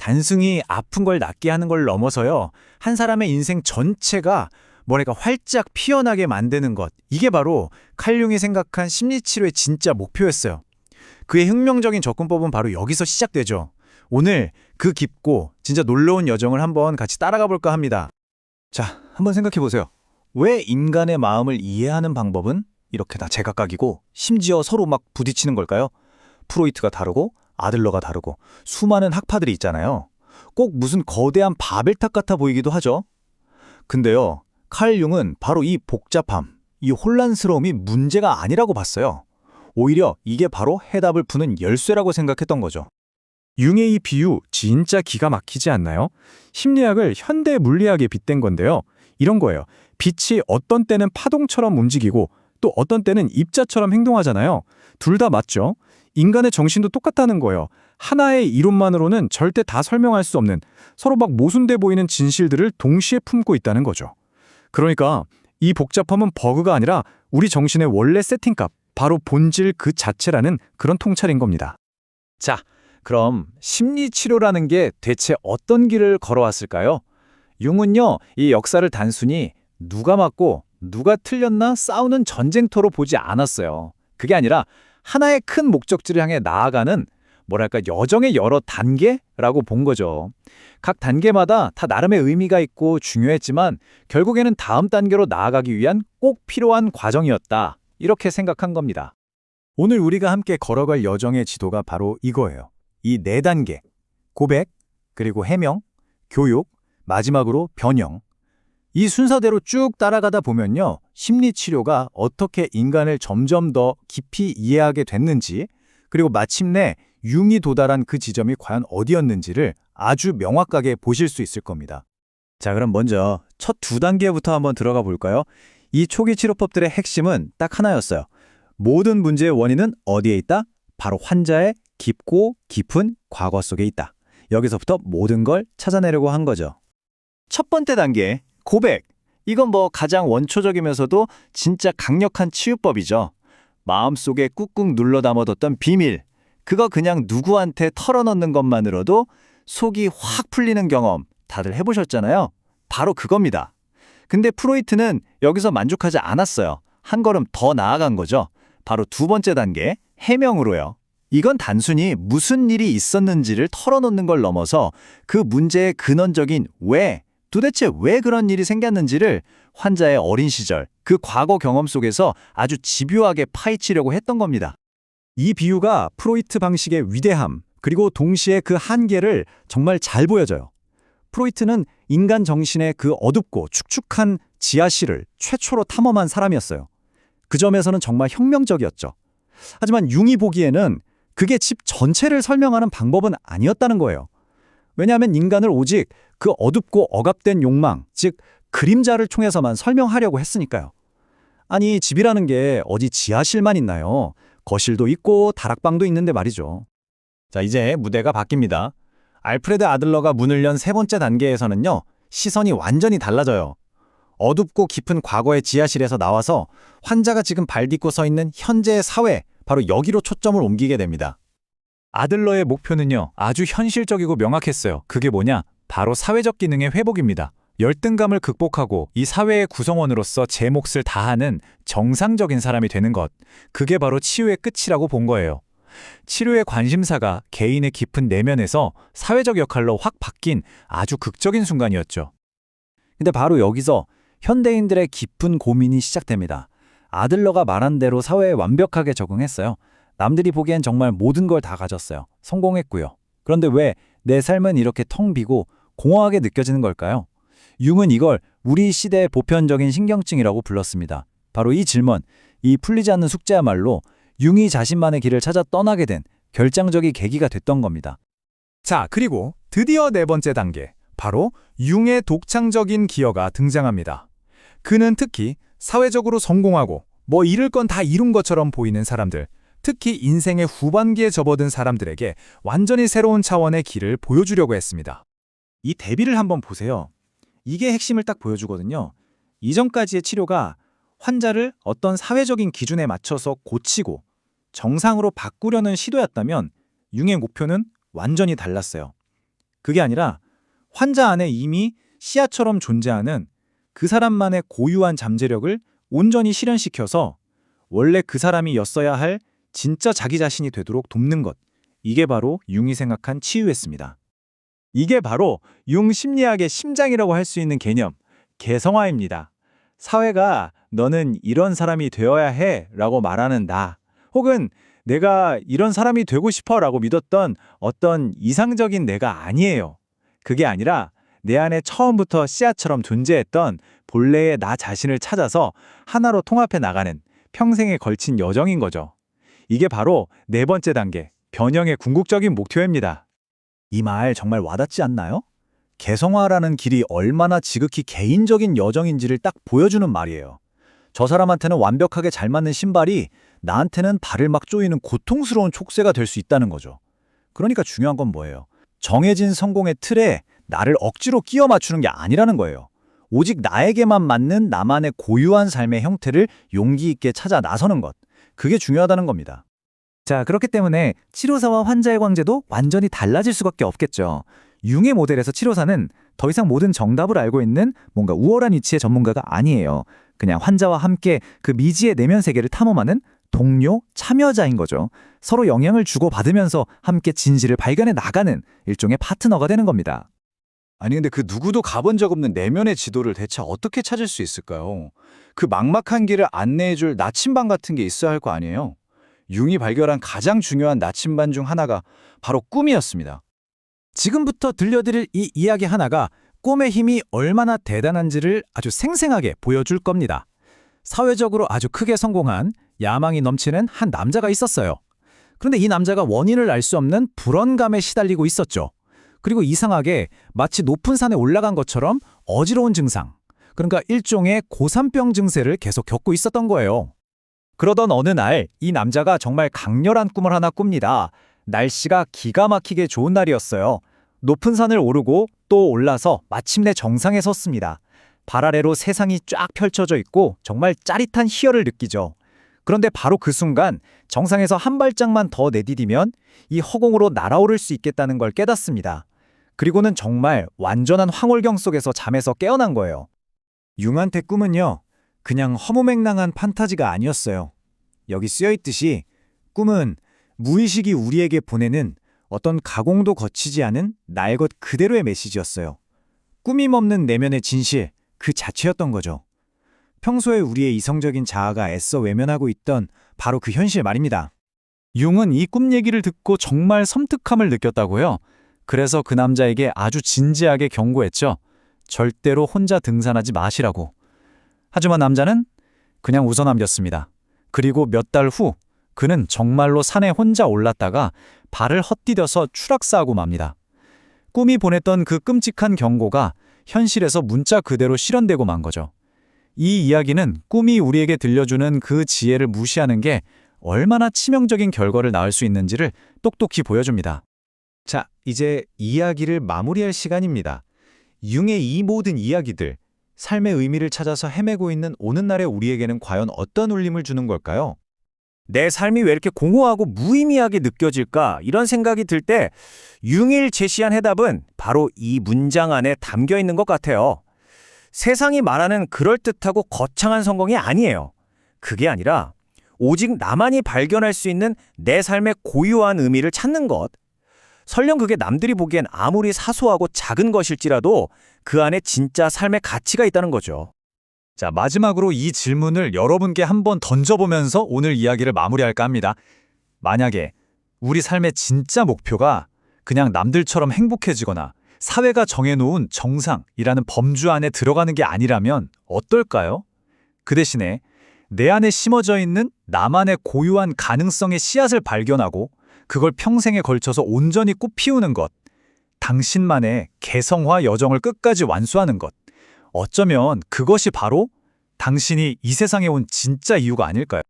단순히 아픈 걸 낫게 하는 걸 넘어서요. 한 사람의 인생 전체가 뭐랄까 활짝 피어나게 만드는 것. 이게 바로 칼 융이 생각한 심리치료의 진짜 목표였어요. 그의 혁명적인 접근법은 바로 여기서 시작되죠. 오늘 그 깊고 진짜 놀라운 여정을 한번 같이 따라가 볼까 합니다. 자, 한번 생각해 보세요. 왜 인간의 마음을 이해하는 방법은 이렇게 다 제각각이고 심지어 서로 막 부딪히는 걸까요? 프로이트가 다르고 아들러가 다르고 수많은 학파들이 있잖아요. 꼭 무슨 거대한 바벨탑 같아 보이기도 하죠. 근데요, 칼 융은 바로 이 복잡함, 이 혼란스러움이 문제가 아니라고 봤어요. 오히려 이게 바로 해답을 푸는 열쇠라고 생각했던 거죠. 융의 이 비유 진짜 기가 막히지 않나요? 심리학을 현대 물리학에 빗댄 건데요. 이런 거예요. 빛이 어떤 때는 파동처럼 움직이고 또 어떤 때는 입자처럼 행동하잖아요. 둘 다 맞죠? 인간의 정신도 똑같다는 거예요. 하나의 이론만으로는 절대 다 설명할 수 없는 서로 막 모순돼 보이는 진실들을 동시에 품고 있다는 거죠. 그러니까 이 복잡함은 버그가 아니라 우리 정신의 원래 세팅값, 바로 본질 그 자체라는 그런 통찰인 겁니다. 자, 그럼 심리치료라는 게 대체 어떤 길을 걸어왔을까요? 융은요, 이 역사를 단순히 누가 맞고 누가 틀렸나 싸우는 전쟁터로 보지 않았어요. 그게 아니라 하나의 큰 목적지를 향해 나아가는 뭐랄까 여정의 여러 단계라고 본 거죠. 각 단계마다 다 나름의 의미가 있고 중요했지만 결국에는 다음 단계로 나아가기 위한 꼭 필요한 과정이었다. 이렇게 생각한 겁니다. 오늘 우리가 함께 걸어갈 여정의 지도가 바로 이거예요. 이 4단계, 고백, 그리고 해명, 교육, 마지막으로 변형. 이 순서대로 쭉 따라가다 보면요, 심리치료가 어떻게 인간을 점점 더 깊이 이해하게 됐는지, 그리고 마침내 융이 도달한 그 지점이 과연 어디였는지를 아주 명확하게 보실 수 있을 겁니다. 자, 그럼 먼저 첫 2단계부터 한번 들어가 볼까요? 이 초기 치료법들의 핵심은 딱 하나였어요. 모든 문제의 원인은 어디에 있다? 바로 환자의 깊고 깊은 과거 속에 있다. 여기서부터 모든 걸 찾아내려고 한 거죠. 첫 번째 단계, 고백. 이건 뭐 가장 원초적이면서도 진짜 강력한 치유법이죠. 마음속에 꾹꾹 눌러 담아뒀던 비밀. 그거 그냥 누구한테 털어넣는 것만으로도 속이 확 풀리는 경험 다들 해보셨잖아요. 바로 그겁니다. 근데 프로이트는 여기서 만족하지 않았어요. 한 걸음 더 나아간 거죠. 바로 2번째 단계, 해명으로요. 이건 단순히 무슨 일이 있었는지를 털어놓는 걸 넘어서 그 문제의 근원적인 도대체 왜 그런 일이 생겼는지를 환자의 어린 시절, 그 과거 경험 속에서 아주 집요하게 파헤치려고 했던 겁니다. 이 비유가 프로이트 방식의 위대함, 그리고 동시에 그 한계를 정말 잘 보여줘요. 프로이트는 인간 정신의 그 어둡고 축축한 지하실을 최초로 탐험한 사람이었어요. 그 점에서는 정말 혁명적이었죠. 하지만 융이 보기에는 그게 집 전체를 설명하는 방법은 아니었다는 거예요. 왜냐하면 인간을 오직 그 어둡고 억압된 욕망, 즉 그림자를 통해서만 설명하려고 했으니까요. 아니, 집이라는 게 어디 지하실만 있나요? 거실도 있고 다락방도 있는데 말이죠. 자, 이제 무대가 바뀝니다. 알프레드 아들러가 문을 연 3번째 단계에서는요, 시선이 완전히 달라져요. 어둡고 깊은 과거의 지하실에서 나와서 환자가 지금 발딛고 서 있는 현재의 사회, 바로 여기로 초점을 옮기게 됩니다. 아들러의 목표는요, 아주 현실적이고 명확했어요. 그게 뭐냐? 바로 사회적 기능의 회복입니다. 열등감을 극복하고 이 사회의 구성원으로서 제 몫을 다하는 정상적인 사람이 되는 것. 그게 바로 치유의 끝이라고 본 거예요. 치료의 관심사가 개인의 깊은 내면에서 사회적 역할로 확 바뀐 아주 극적인 순간이었죠. 근데 바로 여기서 현대인들의 깊은 고민이 시작됩니다. 아들러가 말한 대로 사회에 완벽하게 적응했어요. 남들이 보기엔 정말 모든 걸 다 가졌어요. 성공했고요. 그런데 왜 내 삶은 이렇게 텅 비고 공허하게 느껴지는 걸까요? 융은 이걸 우리 시대의 보편적인 신경증이라고 불렀습니다. 바로 이 질문, 이 풀리지 않는 숙제야말로 융이 자신만의 길을 찾아 떠나게 된 결정적인 계기가 됐던 겁니다. 자, 그리고 드디어 4번째 단계, 바로 융의 독창적인 기여가 등장합니다. 그는 특히 사회적으로 성공하고 뭐 이룰 건 다 이룬 것처럼 보이는 사람들, 특히 인생의 후반기에 접어든 사람들에게 완전히 새로운 차원의 길을 보여주려고 했습니다. 이 대비를 한번 보세요. 이게 핵심을 딱 보여주거든요. 이전까지의 치료가 환자를 어떤 사회적인 기준에 맞춰서 고치고 정상으로 바꾸려는 시도였다면 융의 목표는 완전히 달랐어요. 그게 아니라 환자 안에 이미 씨앗처럼 존재하는 그 사람만의 고유한 잠재력을 온전히 실현시켜서 원래 그 사람이었어야 할 진짜 자기 자신이 되도록 돕는 것. 이게 바로 융이 생각한 치유였습니다. 이게 바로 융 심리학의 심장이라고 할 수 있는 개념, 개성화입니다. 사회가 너는 이런 사람이 되어야 해 라고 말하는 나, 혹은 내가 이런 사람이 되고 싶어 라고 믿었던 어떤 이상적인 내가 아니에요. 그게 아니라 내 안에 처음부터 씨앗처럼 존재했던 본래의 나 자신을 찾아서 하나로 통합해 나가는 평생에 걸친 여정인 거죠. 이게 바로 네 번째 단계, 변형의 궁극적인 목표입니다. 이 말 정말 와닿지 않나요? 개성화라는 길이 얼마나 지극히 개인적인 여정인지를 딱 보여주는 말이에요. 저 사람한테는 완벽하게 잘 맞는 신발이 나한테는 발을 막 조이는 고통스러운 촉새가 될 수 있다는 거죠. 그러니까 중요한 건 뭐예요? 정해진 성공의 틀에 나를 억지로 끼워 맞추는 게 아니라는 거예요. 오직 나에게만 맞는 나만의 고유한 삶의 형태를 용기 있게 찾아 나서는 것. 그게 중요하다는 겁니다. 자, 그렇기 때문에 치료사와 환자의 관계도 완전히 달라질 수밖에 없겠죠. 융의 모델에서 치료사는 더 이상 모든 정답을 알고 있는 뭔가 우월한 위치의 전문가가 아니에요. 그냥 환자와 함께 그 미지의 내면 세계를 탐험하는 동료, 참여자인 거죠. 서로 영향을 주고받으면서 함께 진실을 발견해 나가는 일종의 파트너가 되는 겁니다. 아니 근데 그 누구도 가본 적 없는 내면의 지도를 대체 어떻게 찾을 수 있을까요? 그 막막한 길을 안내해줄 나침반 같은 게 있어야 할 거 아니에요? 융이 발견한 가장 중요한 나침반 중 하나가 바로 꿈이었습니다. 지금부터 들려드릴 이 이야기 하나가 꿈의 힘이 얼마나 대단한지를 아주 생생하게 보여줄 겁니다. 사회적으로 아주 크게 성공한 야망이 넘치는 한 남자가 있었어요. 그런데 이 남자가 원인을 알 수 없는 불안감에 시달리고 있었죠. 그리고 이상하게 마치 높은 산에 올라간 것처럼 어지러운 증상, 그러니까 일종의 고산병 증세를 계속 겪고 있었던 거예요. 그러던 어느 날 이 남자가 정말 강렬한 꿈을 하나 꿉니다. 날씨가 기가 막히게 좋은 날이었어요. 높은 산을 오르고 또 올라서 마침내 정상에 섰습니다. 발 아래로 세상이 쫙 펼쳐져 있고 정말 짜릿한 희열을 느끼죠. 그런데 바로 그 순간 정상에서 한 발짝만 더 내디디면 이 허공으로 날아오를 수 있겠다는 걸 깨닫습니다. 그리고는 정말 완전한 황홀경 속에서 잠에서 깨어난 거예요. 융한테 꿈은요, 그냥 허무맹랑한 판타지가 아니었어요. 여기 쓰여있듯이 꿈은 무의식이 우리에게 보내는 어떤 가공도 거치지 않은 날 것 그대로의 메시지였어요. 꾸밈 없는 내면의 진실, 그 자체였던 거죠. 평소에 우리의 이성적인 자아가 애써 외면하고 있던 바로 그 현실 말입니다. 융은 이 꿈 얘기를 듣고 정말 섬뜩함을 느꼈다고요. 그래서 그 남자에게 아주 진지하게 경고했죠. 절대로 혼자 등산하지 마시라고. 하지만 남자는 그냥 웃어넘겼습니다. 그리고 몇 달 후 그는 정말로 산에 혼자 올랐다가 발을 헛디뎌서 추락사하고 맙니다. 꿈이 보냈던 그 끔찍한 경고가 현실에서 문자 그대로 실현되고 만 거죠. 이 이야기는 꿈이 우리에게 들려주는 그 지혜를 무시하는 게 얼마나 치명적인 결과를 낳을 수 있는지를 똑똑히 보여줍니다. 자, 이제 이야기를 마무리할 시간입니다. 융의 이 모든 이야기들, 삶의 의미를 찾아서 헤매고 있는 오늘날의 우리에게는 과연 어떤 울림을 주는 걸까요? 내 삶이 왜 이렇게 공허하고 무의미하게 느껴질까? 이런 생각이 들 때 융이 제시한 해답은 바로 이 문장 안에 담겨 있는 것 같아요. 세상이 말하는 그럴듯하고 거창한 성공이 아니에요. 그게 아니라 오직 나만이 발견할 수 있는 내 삶의 고유한 의미를 찾는 것. 설령 그게 남들이 보기엔 아무리 사소하고 작은 것일지라도 그 안에 진짜 삶의 가치가 있다는 거죠. 자, 마지막으로 이 질문을 여러분께 한번 던져보면서 오늘 이야기를 마무리할까 합니다. 만약에 우리 삶의 진짜 목표가 그냥 남들처럼 행복해지거나 사회가 정해놓은 정상이라는 범주 안에 들어가는 게 아니라면 어떨까요? 그 대신에 내 안에 심어져 있는 나만의 고유한 가능성의 씨앗을 발견하고 그걸 평생에 걸쳐서 온전히 꽃피우는 것, 당신만의 개성화 여정을 끝까지 완수하는 것, 어쩌면 그것이 바로 당신이 이 세상에 온 진짜 이유가 아닐까요?